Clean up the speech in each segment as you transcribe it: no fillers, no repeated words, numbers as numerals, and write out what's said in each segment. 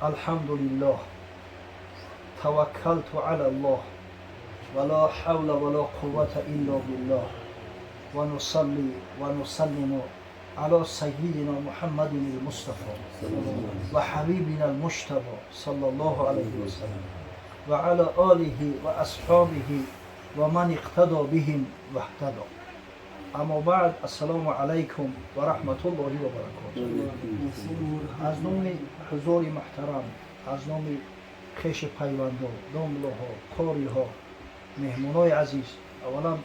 الحمد لله توكلت على الله ولا حول ولا قوة إلا بالله ونصلي ونسلم على سيدنا محمد المصطفى وحبيبنا المجتبى صلى الله عليه وسلم وعلى آله وأصحابه ومن اقتدى بهم واهتدى. اما بعد، السلام علیکم و رحمت الله و برکاته. از نام حضور محترم، از نام خیش پیوندان، داملوها، قاریها، مهمونای عزیز، اولا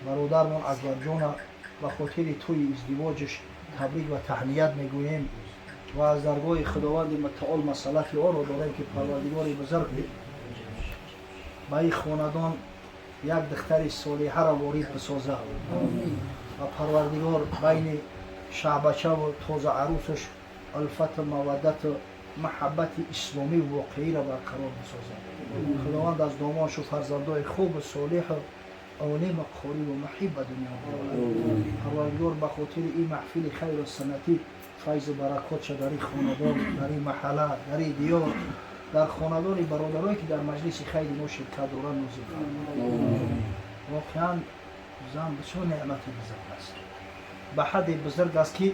برادرمان اکبر جان و خاطر توی ازدواجش تبریک و تهنیت میگوییم و از درگاه خداوند متعال مسئلت آن را داریم که پروردگار بزرگ به این خاندان یک دختر صالحه را وارد بسازه و پروردگار بین شعبچه و تازه عروسش الفت مودت محبت اسلامی واقعی را برقرار بسازه. خداوند از دامانش و فرزندای خوب و صالح عالم قاری و محب به دنیا بیاورد. پروردگار به خاطر این محفل خیر و سنتی فیض و برکات در این خاندان، در این محله، در این دیار، در خاندان برادرایی که در مجلس خیر ما شرکت دارند نازل فرماید. واقعا زن بسیار نعمت بزرگ است، به حد بزرگ است که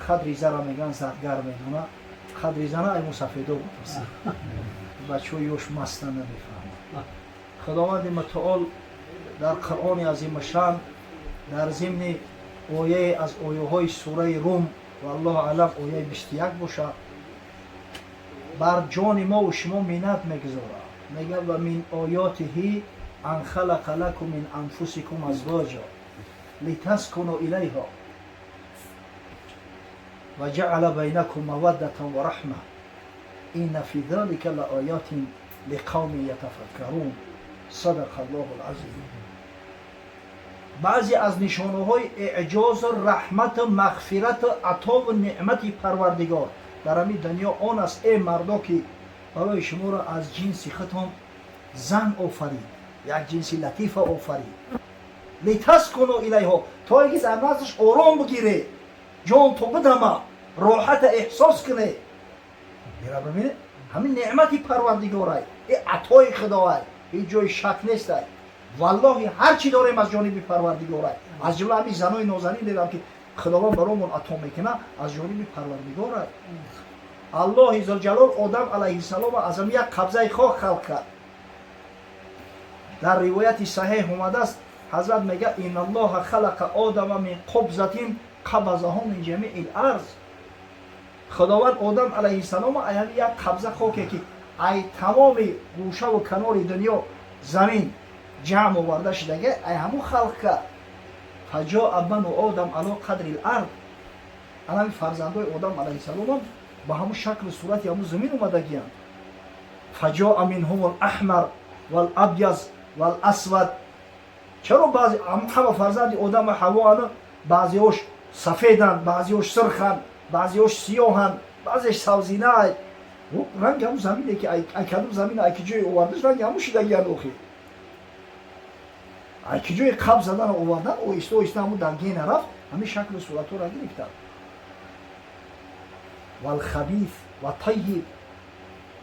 خدریزه را میگن زرگر میدونه، خدریزه نه ایمو سفیده بود بچه ها یوش مستن نمیفهم. خداوند متعال در قرآن عظیم شان در ضمن آیه از آیه های سوره روم و الله علم آیه 21 باشه بر جان ما و شما منت میگذاره، میگه و من آیاته ان خلق لکم من انفسکم ازواجا لتسکنوا الیها و جعل بینکم مودة و رحمه این فی ذلک لآیات لقوم یتفکرون. صدق الله العظیم. بعضی از نشانه های اعجاز رحمت مغفرت عطا و نعمت پروردگار در همین دنیا آن است ای مردا که برای شما را از جنس خودتان زن آفرید، یک جنس لطیف آفرید لتسکنوا الیها، تا اینکه در نزدش آرام بگیره، جان تو بدمه، راحت احساس کنه. میرا ببینه همین نعمتی پروردگاره، این عطای خداست، هیچ جای شک نیست. والله هر چی داریم از جانب پروردگاره، از جمله همین زنای نازنین دیدم که خداوند برامون عطا میکنه از جانب پروردگاره. الله ذوالجلال آدم علیه السلام از یک قبضه خاک خلق کرد. در روایت صحیح اومده است حضرت میگه ان الله خلق آدم من قبضة قبضه من جمیع الارض. خداوند آدم علیه السلام از یک قبضه خاکی که ای تمام گوشه و کنار دنیا زمین جمع آورده شده ای همو خلق کرد. فجاء بنو آدم علی قدر الارض. الان فرزندای آدم علیه السلام با همون شکل و صورت همون زمین اومدگیان. فجاء منهم الاحمر والابیض والاسود. چرا بعضی همه فرزند آدم و حوا بعضیش سفیدن، بعضیش سرخن، بعضیش سیاهن، بعضیش سبزینه. رنگ همون زمینه که ای کدوم زمین ای که جای آوردش رنگ همون شدگیان اوخی. ای که جای قبض زدن آوردن او ایسته همون دنگی نرفت همین شکل و صورت رو رنگی نکتن. والخبیث و طیب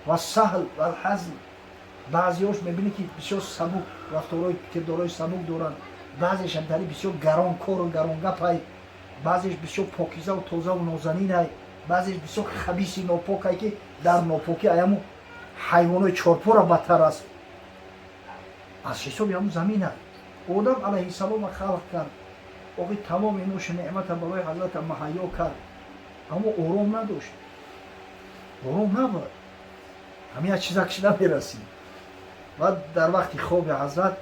و سهل و الحزن. بعضیاش میبینی که بسیار سبک رفتارهای کردارهای سبک دارن، بعضیش همتری بسیار گرانکار و گرانگپ، بعضیش بسیار پاکیزه و تازه و نازنین های، بعضیش بسیار خبیث ناپاک های که در ناپاکی ایمو حیوانای چارپا را بدتر است. از حساب همون زمین های آدم علیه السلام خلق کرد. آقای تمام اینوش نعمت برای حضرت مهیا کرد، اما آرام نداشت، آرام نبود، همین از چیزا کشیده میرسید و در وقت خواب حضرت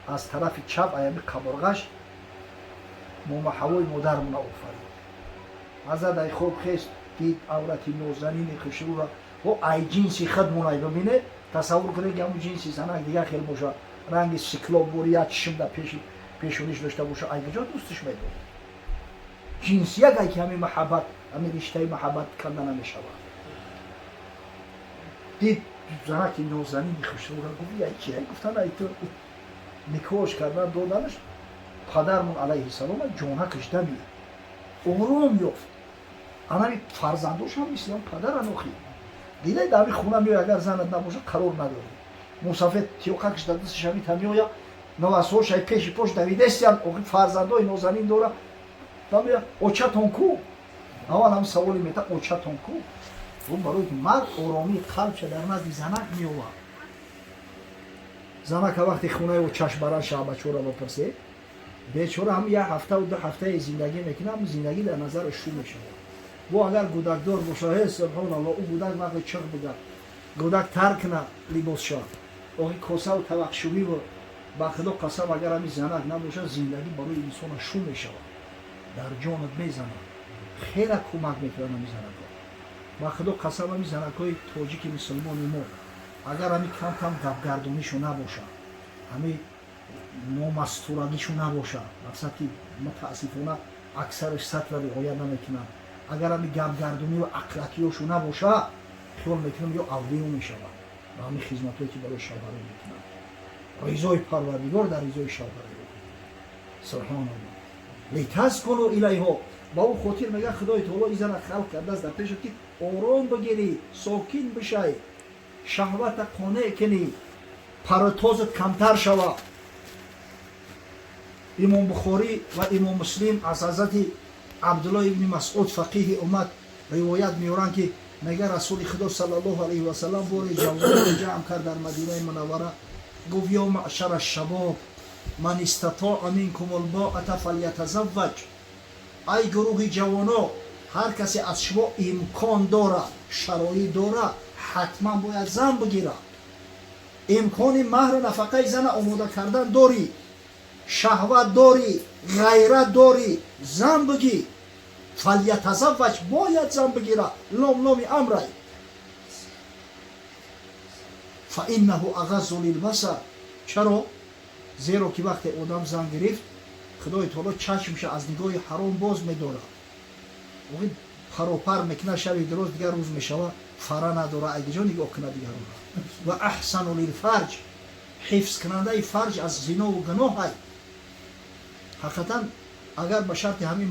از طرف چپ ایمی قبرغش ماما حوای مادرمون آفرید. حضرت ای خواب خیست دید عورتی نازنین خوشرو را و ای جنسی خودمون ببینه. تصور کنه که همون جنسی زنک دیگر خیلی باشه، رنگ سکلاب بوری یا چشم در پیشونیش داشته باشه، ای کجا دوستش میدونه. جنسیت ای که همین محبت، همین رشته محبت کنده نمیشود. دید زنک نازنین خوشرو را گفت ای کیه؟ گفتن ای تو نکاش کردن دادنش پدرمون علیه السلام جانکش دمیه. آرام یافت. анами фарзандошам мислам падар анохи дилай дами хуна меоя агар занат набоша қарор надори мусафет тиёқа кишда дасташ ҳами тамеоя навасошай пеши пош давидестиам оғи фарзандои нозанин дора тамеоя очатон ку аввал ҳам саволи мета очатон ку он барои ки мард оромии қалбша дар назди занак меова занака вақте хунаи чашбаран шава бачора бапарсе бечора ҳам як ҳафтаву ду ҳафтае зиндагӣ мекунам зиндагӣ дар назараш шу мешавад бо агар гӯдакдор боша субҳаналло у гӯдак вақте чиқ бугад гӯдак тарк на либосша оғи косаву тавақшумиву ба худо қасам агар ҳами занак набошад зиндагӣ барои инсона шу мешавад дар ҷонат мезанад хела кӯмак мекунад ҳами занакҳо ба худо қасам ҳами занакҳои тоҷики мусулмони мо агар ҳами кам гапгардонишу набоша ҳами номастурагишу набоша мақсад ки мутаассифона аксараш сатра риоя намекунад агар ҳами гапгардониву ақлакиёшу набоша хиёл мекунам ё авлиё мешавад ба ҳами хизматҳое ки барои шавҳарон мекунад ризои парвардигор дар ризои шавҳарон субҳаналлоҳ литаскуну илайҳо ба ӯ хотир мега худои таоло изана халқ кардааст дар пешат ки ором бигирӣ сокин бишай шаҳвата қонеъ кунӣ паротозат камтар шава имом бухорӣ ва имом муслим аз ҳазрати абдуллоҳ ибни масъуд фақиҳи уммат ривоят меоранд ки мега расули худо саллаллоҳу алайҳи васалам бори ҷавонро ҷамъ кард дар мадинаи мунаввара гуфт ё маъшара шабоб ман истатоъа минкумул боъата фалятазавваҷ ай гурӯҳи ҷавоно ҳар касе аз шумо имкон дора шароит дора ҳатман бояд зан бигира имкони маҳру нафақаи зана омода кардан дорӣ шаҳват дорӣ ғайрат дорӣ зан бигӣ фалятазавваҷ бояд зан бигира ломломи амрай фаиннаҳу ағаззу лилбасар чаро зеро ки вақте одам зан гирифт худои таоло чашмша аз нигоҳи ҳаром боз медорад оғи паропар мекуна шаби дуроз дигар рӯз мешава фара надора айгиҷо нигоҳ куна дигарона ва аҳсану лилфарҷ ҳифз кунандаи фарҷ аз зинову гуноҳай ҳақиқатан агар ба шарти ҳамин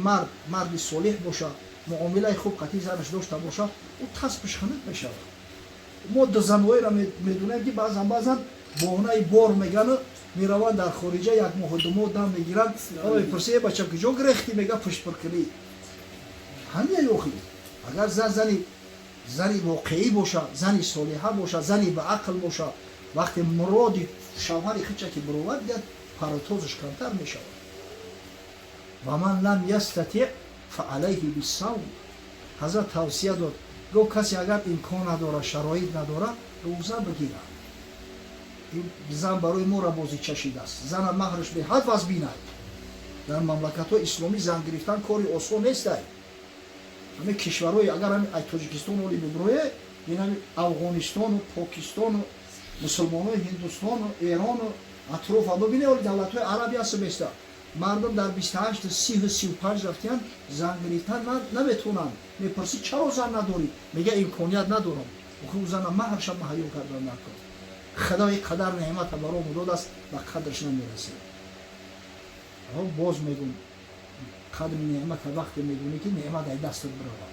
марди солиҳ боша муомилаи хуб қатъи занаш дошта боша ӯ касбш хунук мешавад мо дузанҳоеро медонем ки баъзан боҳнаи бор мегану мераванд дар хориҷа як моҳу ду моҳ дам мегиранд мепурси бача куҷо гирехтӣ мега пуштпуркунӣ ҳамия ёхи агар зани воқеӣ боша зани солиҳа боша зани баақл боша вақте муроди шавҳари хича ки бировад гад паротозаш камтар мешавад ва ман лам ястатиъ фаалайҳи бисавм ҳазрат тавсия дод гуфт касе агар имкон надора шароит надора рӯза бигирад зан барои моро бози чашидааст зана маҳрш беҳад ваз бинад дар мамлакатҳои исломӣ зан гирифтан кори осон нестай ҳамин кишварҳои агар ҳамин тоҷикистон оли биброе ин ҳамин афғонистону покистону мусулмонои ҳиндустону эрону атрофа бибине оли давлатҳои араби ҳасту места мардум дар 28-30-35 рафтиян зан гирифтан наметавонанд мепурсӣ чаро зан надорӣ мега имконият надорам ӯ зана маҳрша маҳайё кардан накун худои қадар неъмата барому додааст ба қадрш намерасем боз мегум қадри неъмата вақте медонӣ ки неъмат ай дастат биравад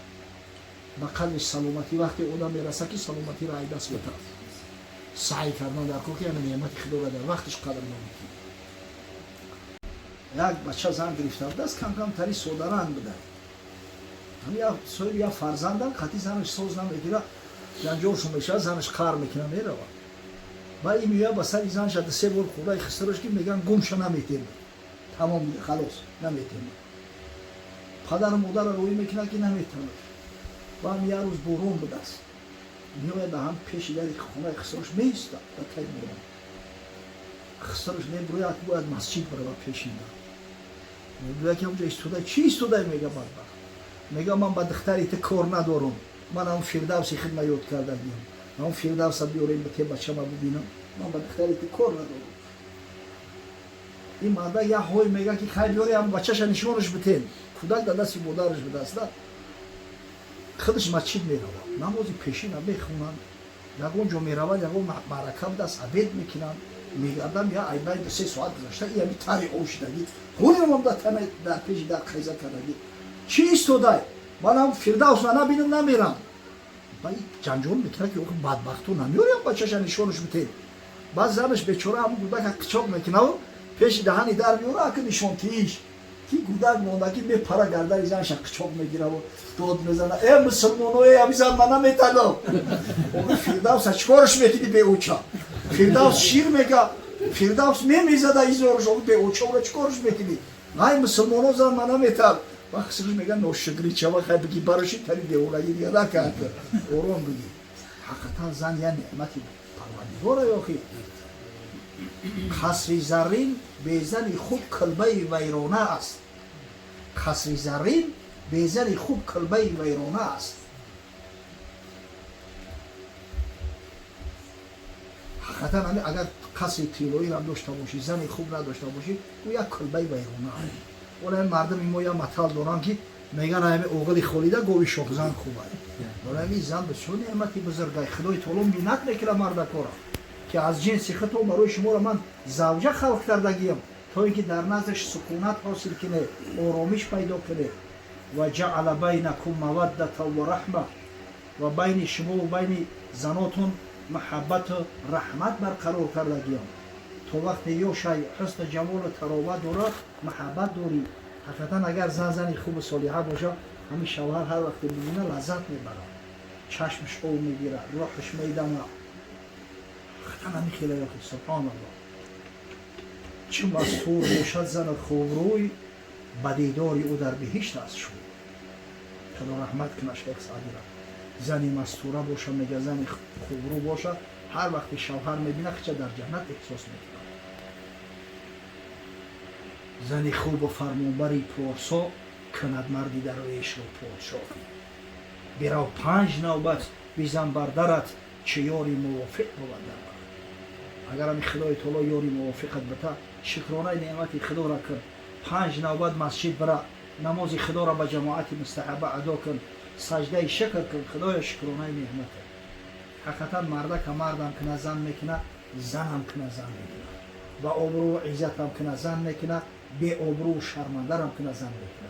ба қадри саломатӣ вақте одам мераса ки саломатиро ай даст битад саъй кардан дар кор ки ҳамин неъмати худоро дар вақташ қадр намекунӣ як бача зан гирифта будааст камкам тари содаранг будай соҳиби як фарзандам қатъи занаш соз намегира ҷанҷолшу мешавад занаш қаҳр мекуна меравад ба ин меоя ба сари занша ду се бор хӯраи хистарош ки меган гумша наметема тамом халос наметема падару модарро рӯӣ мекуна ки наметавонад ба ҳам як рӯз борон будааст меояд ба ҳам пеши дари хонаи хистарош меистоад ба тай борон хистарош мебирояд бояд масҷид барава пешина мегӯяд ки ҳамҷо истодай чӣ истодай мега бадбахт мега ман ба духтари ту кор надорам ман ҳам фирдавси хидма ёд кардаам ҳам фирдавса биёрем ба те бачама бибинам ман ба духтари ту кор надорам ин марда як ҳой мега ки хай биёре ҳам бачаша нишонаш битем кӯдак да дасти модараш будааста худаш масҷид меравад намози пешина мехонанд ягон ҷо меравад ягон маърака будааст абед мекунанд мегардам я айбай 3 соат гузашта и ҳами тари ошидагӣ ҳунамам дар пеши дар қайза кардагӣ чӣ истодай منم فردوس نبینم نمیرم. بعد جنجال میکنه که اوه بدبختو نمیاریم بچه‌ش نشونش بده. بعد زنش بیچاره هم گودک قچاق میکنه و پیش دهانی در میاره که نشون تیش کی گودک موندگی به پرا گردن زنش قچاق میگیره و داد میزنه ای مسلمانو ای ابی زن من نمیتلو. اون فردوس چیکارش میکنی به اوچا؟ فردوس شیر میگه فردوس میمیزه ایزورش به اوچا و چیکارش میکنی؟ نه مسلمانو زن من نمیتل. وقت سرش میگه نوشگری چه وقت بگی براشی تری دیولاگی دیگه کرده اورون بگی حقیقتا زن یه نعمتی پروردگاره یاخی خسری زرین به زن خوب کلبه ویرانه است خسری زرین به زن خوب کلبه ویرانه است حقیقتا اگر خسری تیلویی هم داشته باشی زن خوب نداشته باشی او یک کلبه ویرانه است ولی مردم ما یا مطال دارن که میگن همه اوغلی خولیده گوی شوخزن خوبه ولی زن بسیار نعمتی بزرگه خدای تعالی مینت میکنه مردکارا که از جنس خطو برای شما را من زوجه خلق کردگیم تا اینکه در نزدش سکونت حاصل کنه آرامش پیدا کنه و جعل بینکم مودة و رحمه و بین شما و بین زناتون محبت و رحمت برقرار کردگیم تو وقتی یا شای حسن جمال و تراوت داره محبت داری حقیقتا اگر زن خوب صالحه باشه همین شوهر هر وقت میبینه لذت میبره چشمش او میگیره روحش میدمه حقیقتا همین خیلی یکی سبحان الله چه مستور باشد زن خوب روی بدیداری او در بهشت است شوی خدا رحمت کنه شیخ سعدی را زنی مستوره باشه میگه زن خوب رو باشه هر وقت شوهر میبینه چه در جنت احساس میکنه زنی خوب و فرمانبری پارسا کند مردی در عیش رو پادشاه برو 5 نوبت بیزن بر درت چه یاری موافق بود در اگر همی خدای تعالی یاری موافقت بته شکرانه نعمت خدا را کن 5 نوبت مسجد برا نماز خدا را به جماعت مستحبه ادا کن سجده شکر کن خدای شکرانه نعمت حقیقتا مرده که مردم کنه زن میکنه زن هم کنه زن میکنه با آبرو و عزت هم کنه زن میکنه به آبرو و شرمنده هم کنه زن میکنه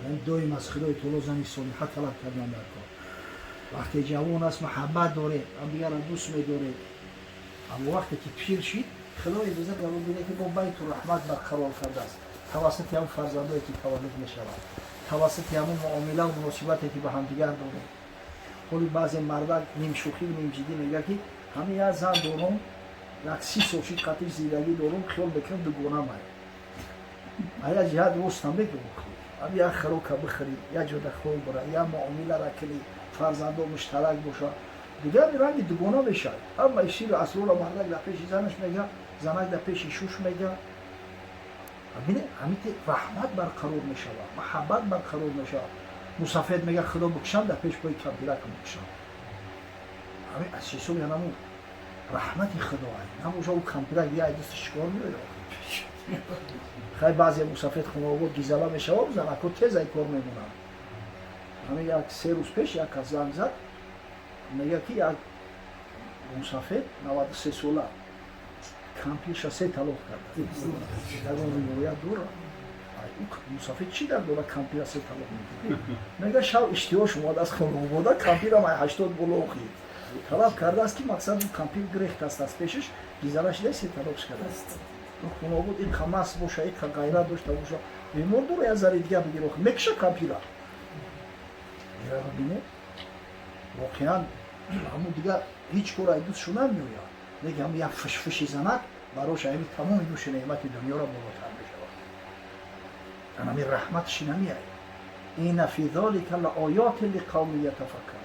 این دویم از خدای تعالی زنی صالحه طلب کردن در کار وقتی جوان است محبت داره هم دیگر را دوست میداره اما وقتی که پیر شید خدای بزرگ رو بینه که با بیت و رحمت برقرار کرده است توسط هم فرزندایی که تولد میشود توسط همون معامله و مناسبتی که به هم دیگر داره خیلی بعضی مردان نیم شوخی و نیم جدی میگه که همین از زن دارم یک 30 سوشی قطعی زیرگی دارم خیال بکنم دوگانه ماید آیا جهاد روست هم بگو بخورید هم یا خروکه بخورید یا جدا خوی برای یا معامله را کنید فرزنده مشترک باشه دیگر رنگ دوگانه بشه اما ایشی رو اصلا مردک در پیش زنش میگه زنک در پیش شوش میگه همین رحمت برقرار میشه محبت برقرار میشه مسافد میگه خدا بکشم در پیش پای کمپیرک بکشم همین از چیزو میگه نمون رحمت خدا هست نموشه او کمپیرک یه دست شکار میره خیلی بعضی مسافد خونه آورد گیزالا میشه و زنکو تیز ای کار میمونن همین یک 3 روز پیش یک کس زنگ زد میگه که یک مسافد 93 ساله کمپیرش 3 طلاق کرده در اون رویت دوره مسافر چی در دوره کمپیر 3 طلاق میکنه میگه شب اشتیاش اومد از خونه آورده کمپیر هم 80 بلوغی طلب کرده است که مقصد اون کمپیر گریخت است از پیشش گیزارش ده 3 طلاقش کرده است اون خونه آورد این خماس باشه این غیرت داشته باشه بیمار دوره از زری دیگه بگیره میکشه کمپیره میره ببینه واقعا همون دیگه هیچ کار ایدوستشو نمیوید میگه هم یک فشفشی زنک براش همین تمام دوش نعمت دنیا را بالاتر میشود همین رحمتش نمیاد این فی ذلک لآیات لقوم یتفکرون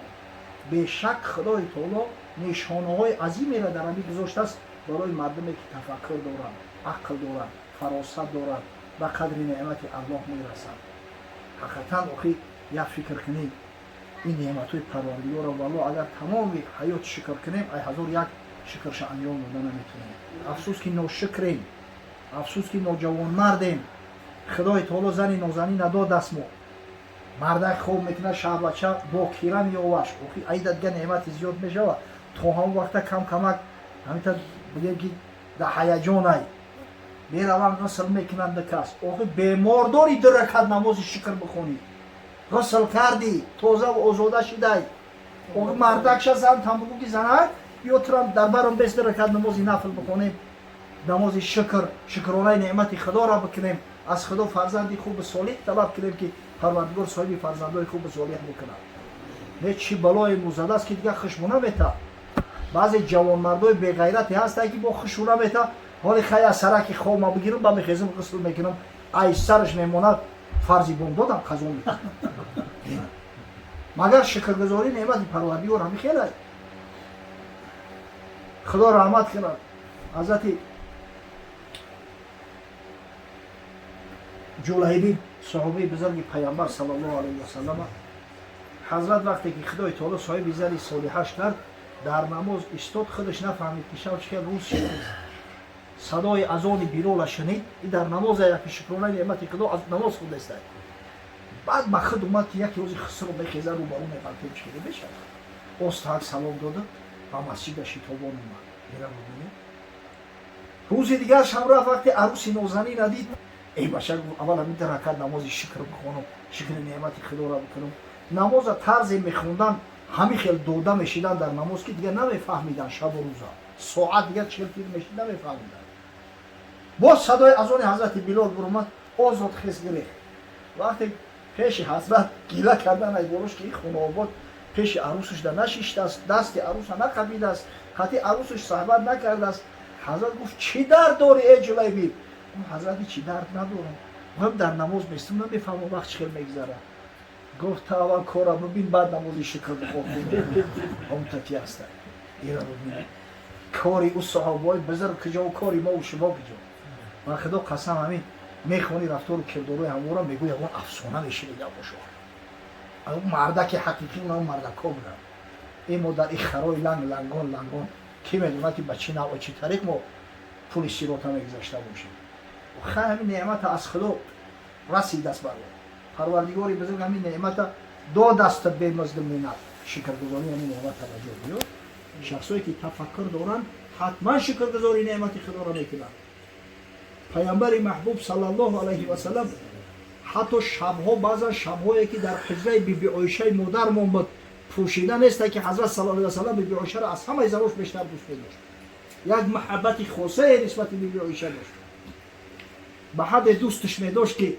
بیشک خدای تعالی نشانه‌های عظیمی را در همین گذاشته است برای مردمی که تفکر دارند عقل دارند فراست دارند و قدر نعمت الله میرسند حقیقتا آخی یک فکر کنیم این نعمت‌های پروردگار را والله اگر تمام حیات شکر کنیم ای هزار یک شکرش انجام دادن نمیتونیم افسوس که ناشکریم افسوس که نوجوان مردیم خدای تعالی زنی نازنی نداد است ما مردک خوب میکنه شب بچه با کیرم یا وش اوخی ایده دیگه نعمت زیاد میشه تو هم وقت کم کمک همینطور بگیم که در هیجان ای میروان غسل میکنند کس اوخی بیمار داری 2 رکعت نماز شکر بخونی غسل کردی تازه و آزاده شدی اون مردکش زن تام بگو که زنک بیاترم در برام 20 رکعت نماز نفل بکنیم نماز شکرانه نعمت خدا را بکنیم از خدا فرزندی خوب صالح طلب کنیم که پروردگار صاحب فرزندای خوب صالح بکنه نه چی بلای موزده است که دیگه خشمونه میته بعضی جوان مردای بی غیرتی هست که با خشونه میته حالی خیلی از سرک خواب ما بگیرم با میخیزم غسل میکنم ای سرش میمونه فرضی بوم دادم قضا میکنم مگر شکرگزاری نعمت پروردگار همین خیلی خدا رحمت کنه حضرت جلیبی صحابه بزرگ پیامبر صلی الله علیه و سلم حضرت وقتی که خدای تعالی صاحب زری صالحش کرد در نماز استاد خودش نفهمید که شب چه روز شد صدای اذان بیرول شنید این در نماز یک شکرانه نعمت خدا از نماز خود است بعد ما خود اومد که یک روز خسر رو بخیزه رو با اون قلبی شده بشه استاد سلام داده و مسجد شتابان اومد میره ببینه روز دیگر شب رفت وقتی عروسی نازنین ندید ای بچه اول همین رکعت نماز شکر بخونم شکر نعمت خدا را بکنم نماز طرز میخوندن همین خیلی دوده میشیدن در نماز که دیگه نمیفهمیدن شب و روزا ساعت دیگه 40 پیر میشید نمیفهمیدن باز صدای اذان حضرت بلال برآمد آزاد خیز گرفت وقتی پیش حضرت گیله کردن ای بروش که این خونه آباد پیش عروسش در نشیشته است دست عروس نقبیده است خطی عروسش صحبت نکرده است حضرت گفت چی درد داری ای جلیبی حضرت چی درد ندارم هم در نماز میستم نمیفهمم وقت چخیل میگذره گفت تا اول کارا ببین بعد نمازی شکر بخونیم هم تکی هسته ایران ببینیم کاری او صحابای بزرگ کجا و کاری ما و شما کجا من خدا قسم همین میخونی رفتار و کرداروی همه را میگوی اون افسانه میشه یا باشو اون مردک حقیقی اون مردک ها بودن این ما در این خرای لنگان کی میدونه که بچه نوع چی طریق ما پولی سیروتا میگذاشته باشیم و خیلی همین نعمت از خدا رسید دست بر پروردگاری بزرگ همین نعمت دو دست به مزد منت شکرگزاری همین نعمت توجه بیاد شخصایی که تفکر دارن حتما شکرگزاری نعمت خدا را میکنن پیامبر محبوب صلی الله علیه و سلم حتی شبها بعضا شبهایی که در حجره بی بی عایشه مادرمون بود پوشیده نیست که حضرت صلی الله علیه و سلم بی بی عایشه را از همه زناش بیشتر دوست داشت یک محبت خاصه نسبت بی بی عایشه داشت به حد دوستش می داشت که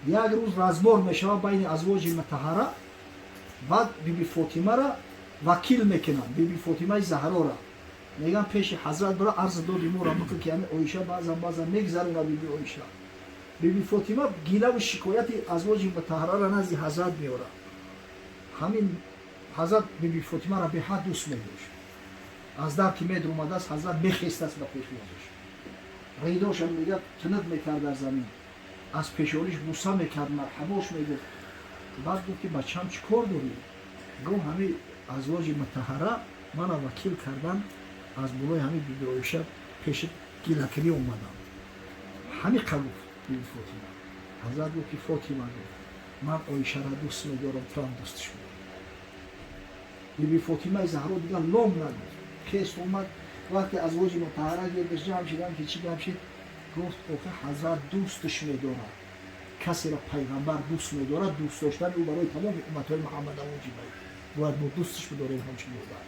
یک روز رزمار میشود بین ازواج مطهره بعد بیبی فاطمه را وکیل میکنن بیبی فاطمه زهرا را میگن پیش حضرت برای عرض دادی ما را بکن که همین عایشه بعضا میگذرونه بیبی عایشه بیبی فاطمه گیله و شکایت ازواج مطهره را نزد حضرت میاره همین حضرت بیبی فاطمه را به حد دوست میداشت از در که مید اومده است حضرت میخیست است به پیش میادش ریداش هم میگه تند میکرد در زمین از پیشالیش بوسه میکرد مرحباش میگفت بعد گفت که بچه‌م چی کار داری؟ گفت همین ازواج مطهره من وکیل کردن از بلای همین بیبی عایشه پیش گیله‌کنی اومدم همین قبول بیبی فاطمه حضرت گفت که فاطمه گفت من عایشه را دوست میدارم تو هم دوستش میدارم بیبی فاطمه زهرا دیگه لام نگفت کیست اومد وقتی ازواج مطهره گردش جمع شدن که چی گم شد گفت اوه حضرت دوستش میداره کسی را پیغمبر دوست میداره دوست داشتن او برای تمام امتهای محمد واجبه باید ما دوستش بداریم همچین بودن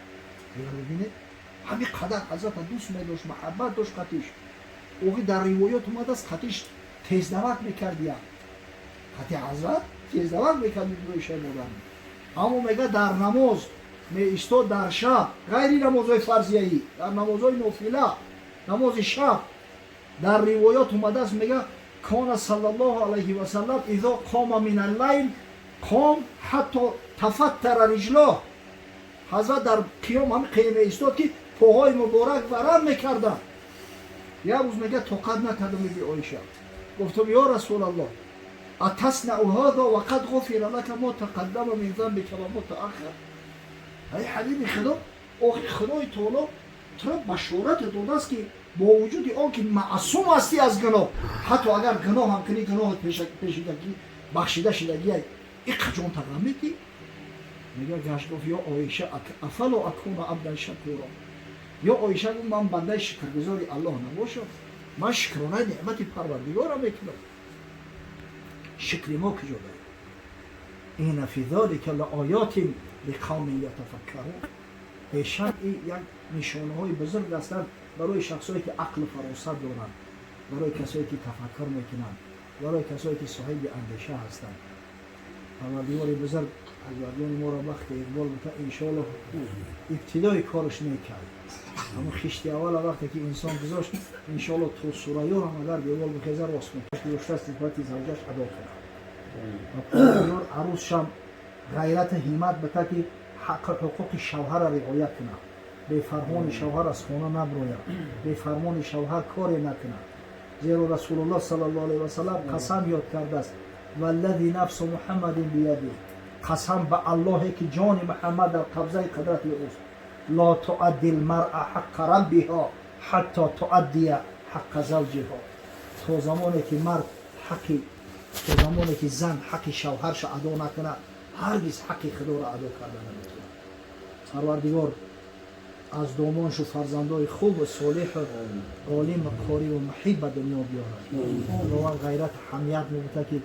یعنی ببینید همین قدر حضرت دوست میداشت محبت داشت خطیش اوه در روایات اومده است خطیش تیزدمک میکرد یا خطی حضرت تیزدمک میکرد روی شای مادر اما میگه در نماز می ایستاد در شب غیر نمازهای فرضیه‌ای در نمازهای نافله نماز شب در روایات اومده است میگه کان صلی الله علیه و سلم اذا قام من اللیل قام حتی تفتر رجلاه حضرت در قیام هم قیمه ایستاد که پاهای مبارک ورم میکردن یه روز میگه طاقت نکردم بی عایشه گفتم یا رسول الله اتصنع هذا وقد غفر لك ما تقدم من ذنبك وما تأخر ای حبیب خدا او خدای تعالی تو را بشارت داده است که با وجود آن که معصوم هستی از گناه حتی اگر گناه هم کنی گناه پیشیدگی بخشیده شدگی این قجان تقام کی میگه گشت گفت یا عایشه افلا اکون عبدا شکورا یا عایشه گفت من بنده شکرگزاری الله نباشم من شکرانه نعمت پروردگار را میکنم شکر ما کجا داریم این فی ذلک لآیات لقوم یتفکرون. بیشک این یک نشانه های بزرگ هستند برای شخصایی که عقل فراست دارند، برای کسایی که تفکر میکنند، برای کسایی که صاحب اندیشه هستند. پروردگار بزرگ اجوادیان ما را وقت اقبال بکنه انشاءالله ابتدای کارش میکرد، اما خشتی اول وقتی که انسان گذاشت انشاءالله تو سوره ها هم اگر بیوال بخیزه راست میکنه داشته است نسبت زوجش ادا کنه و پروردگار عروسشم غیرت همت بده که حقوق شوهر را رعایت کنه، به فرمان شوهر از خانه نبروید، به فرمان شوهر کاری نکنه، زیرا رسول الله صلی الله علیه و سلم قسم یاد کرده است والذی نفس محمد بیده، قسم به الله که جان محمد در قبضه قدرت اوست، لا تؤدی المرأة حق ربها حتی تؤدی حق زوجها. تا زمانی که مرد حقی، تا زمانی که زن حق شوهرش ادا نکنه هرگز حق خدا را ادا کرده نمیتونه. پروردگار از دامانش و فرزندای خوب و صالح عالم و قاری و محیب به دنیا بیارد. روان غیرت حمیت میبوده که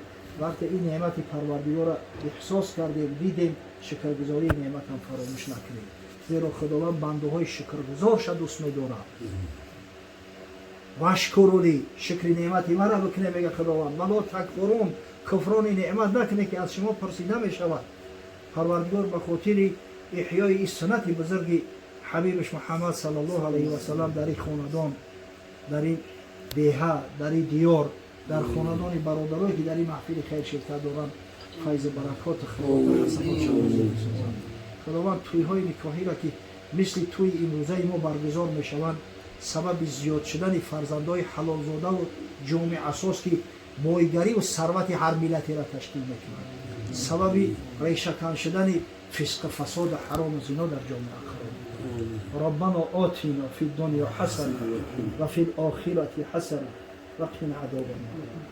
وقتی این نعمت پروردگار را احساس کردیم دیدیم شکرگزاری نعمت هم فراموش نکنیم، زیرا خداوند بنده های شکرگزارش دوست می‌دارد. واشکرولی، شکر نعمت مرا بکنه میگه خداوند، ولا تکفرون، کفران نعمت نکنه که از شما پرسیده میشود. پروردگار به خاطر احیای این سنت بزرگ حبیبش محمد صلی الله علیه و سلم در این خاندان، در این دیه، در این دیار، در خاندان برادرایی که در این محفل خیر شرکت دارند فیض برکات خداوند حسنات شود. خداوند توی‌های نکاحی را که مثل توی امروزه ما برگزار میشوند سبب زیاد شدن فرزندای حلال زاده و جامعه اساس که مایگری و ثروت هر ملتی را تشکیل میکنند، سبب ریشه کن شدن فسق فساد حرام و زنا در جامعه خراب. ربنا آتنا فی الدنیا حسنه و فی الاخره حسنه و قنا عذاب النار.